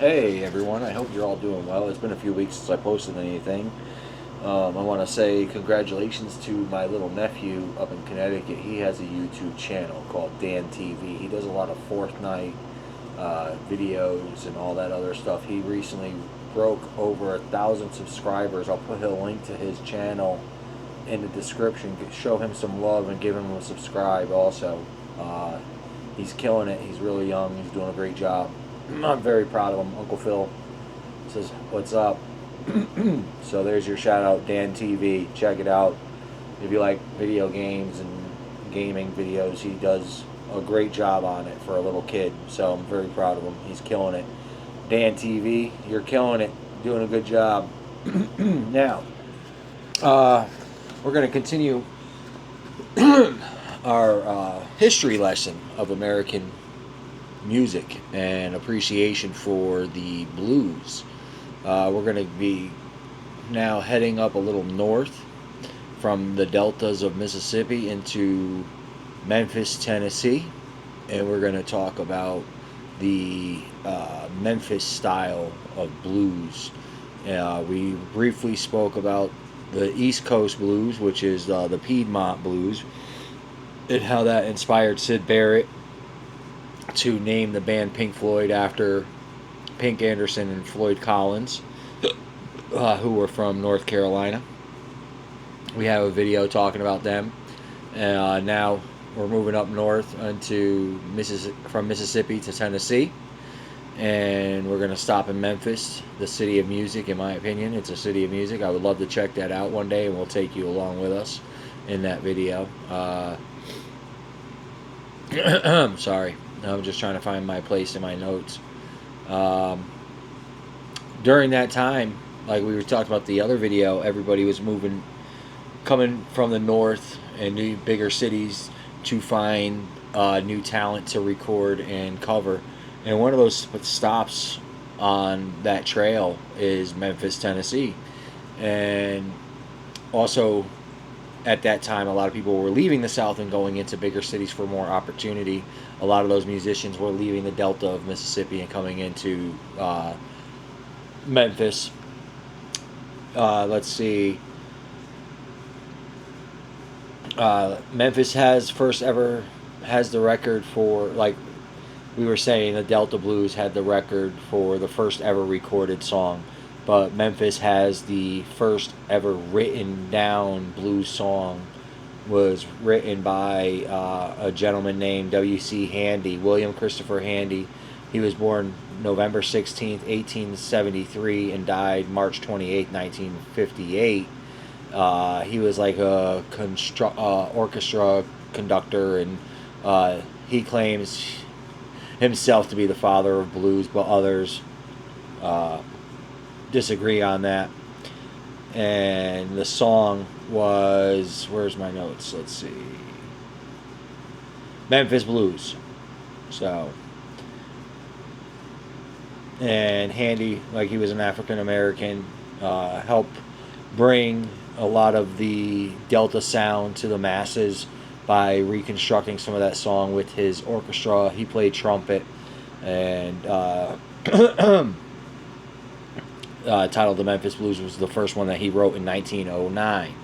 Hey everyone, I hope you're all doing well. It's been a few weeks since I posted anything. I want to say congratulations to my little nephew up in Connecticut. He has a YouTube channel called Dan TV. He does a lot of Fortnite videos and all that other stuff. He recently broke over 1,000 subscribers. I'll put a link to his channel in the description. Show him some love and give him a subscribe also. He's killing it. He's really young. He's doing a great job. I'm very proud of him. Uncle Phil says, "What's up?" So there's your shout out, Dan TV. Check it out. If you like video games and gaming videos, he does a great job on it for a little kid. So I'm very proud of him. He's killing it. Dan TV, you're killing it. Doing a good job. Now, we're going to continue our history lesson of American music and appreciation for the blues. We're going to be now heading up a little north from the deltas of Mississippi into Memphis, Tennessee, and we're going to talk about the Memphis style of blues. We briefly spoke about the East Coast blues, which is the Piedmont blues, and how that inspired Syd Barrett to name the band Pink Floyd after Pink Anderson and Floyd Collins, who were from North Carolina. We have a video talking about them. Now we're moving up north into from Mississippi to Tennessee, and we're going to stop in Memphis, the city of music. In my opinion, it's a city of music. I would love to check that out one day, and we'll take you along with us in that video. Sorry. I'm just trying to find my place in my notes. During that time, like we were talking about the other video, everybody was coming from the north and new bigger cities to find new talent to record and cover. And one of those stops on that trail is Memphis, Tennessee. And also, at that time, a lot of people were leaving the South and going into bigger cities for more opportunity. A lot of those musicians were leaving the delta of Mississippi and coming into Memphis. Let's see. Memphis has the record for, like we were saying, the Delta Blues had the record for the first ever recorded song. But Memphis has the first ever written down blues song. Was written by a gentleman named W.C. Handy, William Christopher Handy. He was born November 16th, 1873, and died March 28th, 1958. He was like a orchestra conductor, and he claims himself to be the father of blues, but others disagree on that. And the song was, where's my notes? Let's see. Memphis Blues. So, and Handy, like he was an African American, helped bring a lot of the Delta sound to the masses by reconstructing some of that song with his orchestra. He played trumpet, and titled The Memphis Blues was the first one that he wrote in 1909.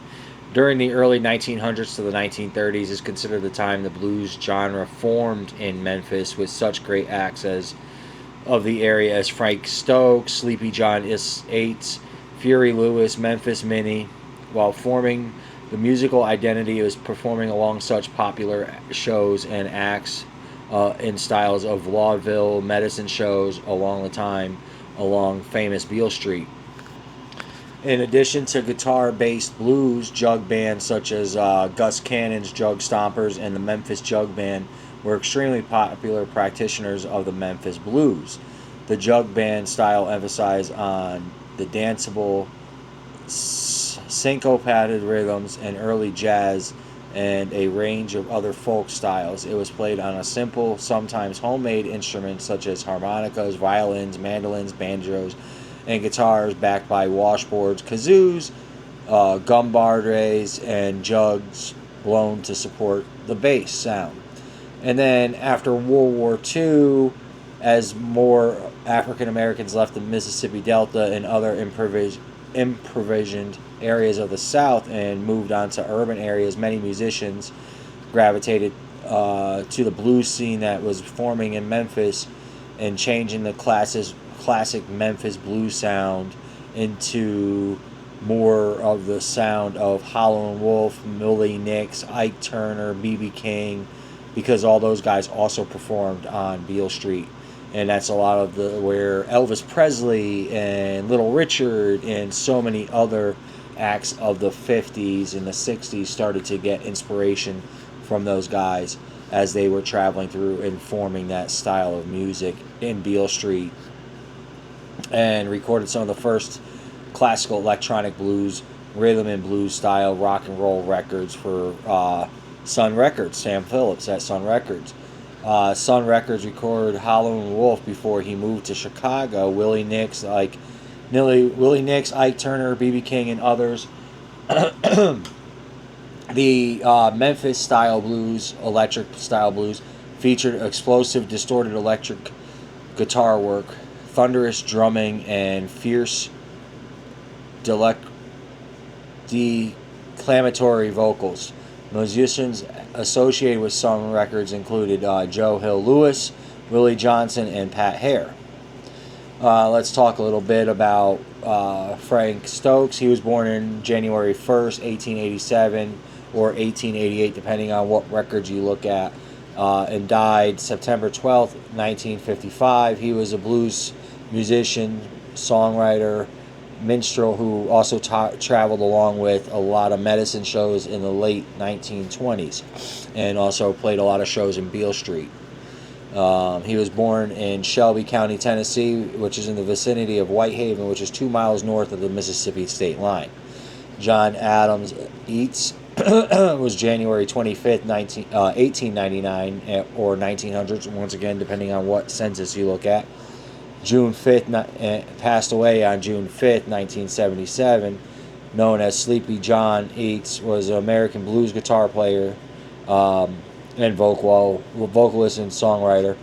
During the early 1900s to the 1930s is considered the time the blues genre formed in Memphis, with such great acts of the area as Frank Stokes, Sleepy John Yates, Fury Lewis, Memphis Minnie. While forming the musical identity, it was performing along such popular shows and acts in styles of vaudeville, medicine shows along famous Beale Street. In addition to guitar-based blues, jug bands such as Gus Cannon's Jug Stompers and the Memphis Jug Band were extremely popular practitioners of the Memphis blues. The jug band style emphasized on the danceable, syncopated rhythms and early jazz and a range of other folk styles. It was played on a simple, sometimes homemade instruments such as harmonicas, violins, mandolins, banjos, and guitars backed by washboards, kazoos, gumbardes, and jugs blown to support the bass sound. And then after World War II, as more African Americans left the Mississippi Delta and other improvised areas of the South and moved on to urban areas, many musicians gravitated to the blues scene that was forming in Memphis and changing the classic Memphis blues sound into more of the sound of Hollow and Wolf, Willie Nix, Ike Turner, B.B. King, because all those guys also performed on Beale Street. And that's a lot of the where Elvis Presley and Little Richard and so many other acts of the 50s and the 60s started to get inspiration from those guys as they were traveling through and forming that style of music in Beale Street, and recorded some of the first classical electronic blues, rhythm and blues style rock and roll records for Sun Records, Sam Phillips at Sun Records. Sun Records recorded Hollow and Wolf before he moved to Chicago. Willie Nix, Ike Turner, B.B. King, and others. The Memphis style blues, electric style blues, featured explosive, distorted electric guitar work, thunderous drumming, and fierce declamatory vocals. Musicians associated with Sun Records included Joe Hill Lewis, Willie Johnson, and Pat Hare. Let's talk a little bit about Frank Stokes. He was born in January 1st, 1887, or 1888, depending on what records you look at, and died September 12th, 1955. He was a blues musician, songwriter, minstrel who also traveled along with a lot of medicine shows in the late 1920s and also played a lot of shows in Beale Street. He was born in Shelby County, Tennessee, which is in the vicinity of Whitehaven, which is 2 miles north of the Mississippi state line. John Adams Eates was January 25th, 1899, or 1900s, once again, depending on what census you look at. June 5th, passed away on June 5th, 1977, known as Sleepy John Eates, was an American blues guitar player and vocalist and songwriter.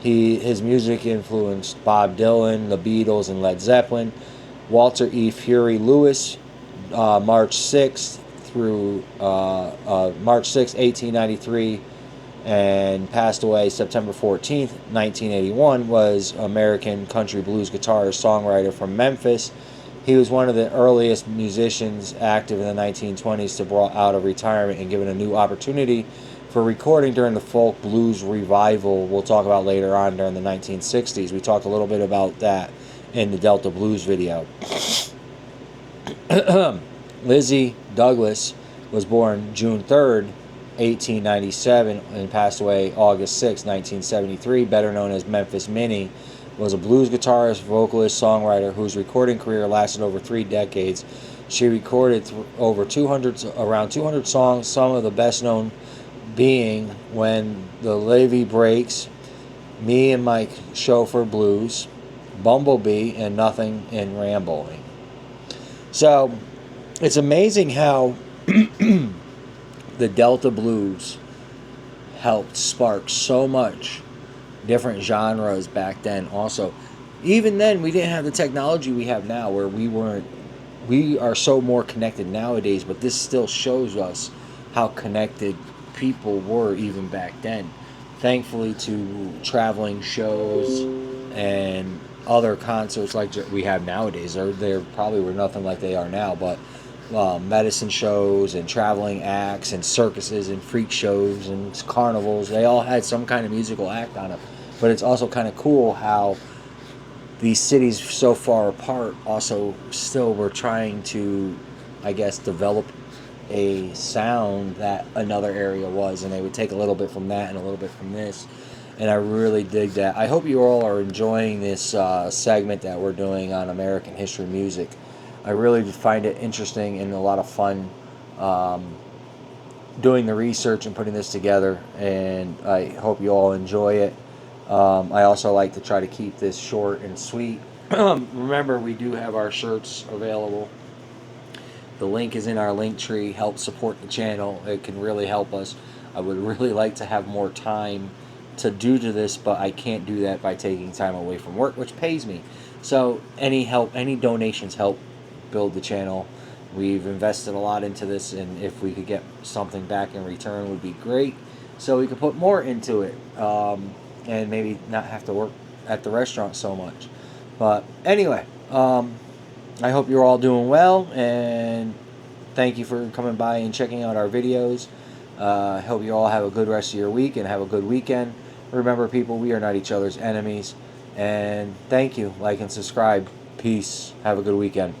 His music influenced Bob Dylan, the Beatles, and Led Zeppelin. Walter E. Fury Lewis, March 6th, 1893, and passed away September 14th, 1981, was American country blues guitarist, songwriter from Memphis. He was one of the earliest musicians active in the 1920s to brought out of retirement and given a new opportunity for recording during the folk blues revival we'll talk about later on during the 1960s. We talked a little bit about that in the Delta Blues video. Lizzie Douglas was born June 3rd, 1897, and passed away August 6, 1973, better known as Memphis Minnie, was a blues guitarist, vocalist, songwriter whose recording career lasted over 3 decades. She recorded around 200 songs, some of the best known being When the Levee Breaks, Me and My Chauffeur Blues, Bumblebee, and Nothing in Rambling. So it's amazing how the Delta Blues helped spark so much different genres back then. Also, even then, we didn't have the technology we have now, where we are so more connected nowadays, but this still shows us how connected people were even back then. Thankfully to traveling shows and other concerts like we have nowadays. They probably were nothing like they are now, but medicine shows and traveling acts and circuses and freak shows and carnivals, they all had some kind of musical act on it. But it's also kind of cool how these cities so far apart also still were trying to, I guess, develop a sound that another area was, and they would take a little bit from that and a little bit from this, and I really dig that. I hope you all are enjoying this segment that we're doing on American history music. I really find it interesting and a lot of fun doing the research and putting this together, and I hope you all enjoy it. I also like to try to keep this short and sweet. Remember, we do have our shirts available. The link is in our link tree. Help support the channel. It can really help us. I would really like to have more time to do to this, but I can't do that by taking time away from work, which pays me. So any help, any donations help build the channel. We've invested a lot into this, and if we could get something back in return, would be great. So we could put more into it, and maybe not have to work at the restaurant so much. But anyway, I hope you're all doing well, and thank you for coming by and checking out our videos. I hope you all have a good rest of your week and have a good weekend. Remember, people, we are not each other's enemies. And thank you. Like and subscribe. Peace. Have a good weekend.